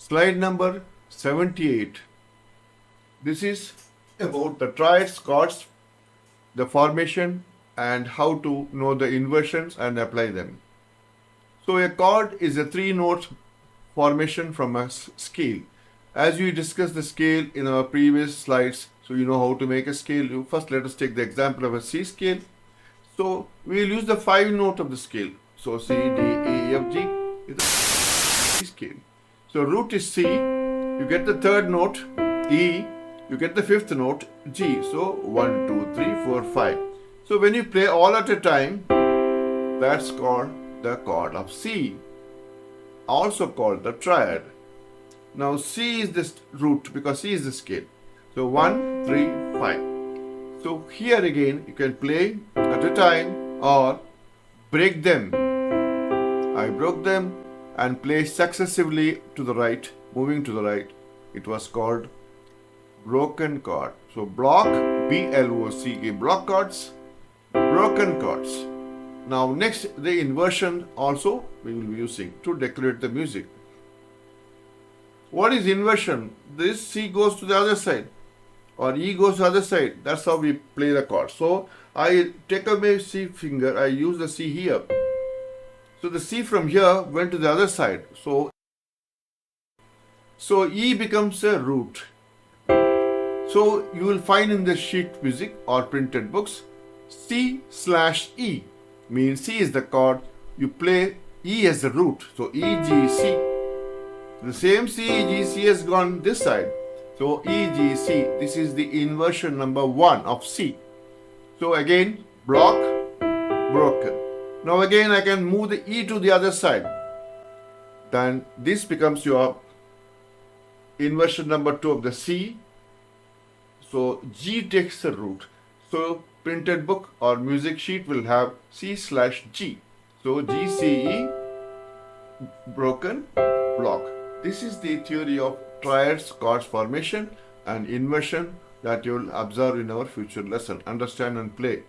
Slide number 78. This is about the triads, chords, the formation, and how to know the inversions and apply them. So a chord is a three-note formation from a scale. As we discussed the scale in our previous slides, so you know how to make a scale. First, let us take the example of a C scale. So we will use the 5 note of the scale. So C, D, E, F, G is the C scale. So root is C, you get the third note, E, you get the fifth note, G. So 1, 2, 3, 4, 5. So when you play all at a time, that's called the chord of C, also called the triad. Now C is this root because C is the scale. So 1, 3, 5. So here again you can play at a time or break them. I broke them and play successively to the right, moving to the right. It was called broken chord. So block, B-L-O-C-K, block chords, broken chords. Now next, the inversion also we will be using to decorate the music. What is inversion? This C goes to the other side or E goes to the other side. That's how we play the chord. So I take away C finger, I use the C here. So the C from here went to the other side. So E becomes a root. So you will find in the sheet music or printed books, C/E means C is the chord. You play E as the root. So E, G, C. The same C, G, C has gone this side. So E, G, C. This is the inversion number 1 of C. So again, block, broken. Now again I can move the E to the other side. Then this becomes your inversion number 2 of the C. So G takes the root. So printed book or music sheet will have C/G. So G, C, E, broken, block. This is the theory of triads, chords formation and inversion that you will observe in our future lesson. Understand and play.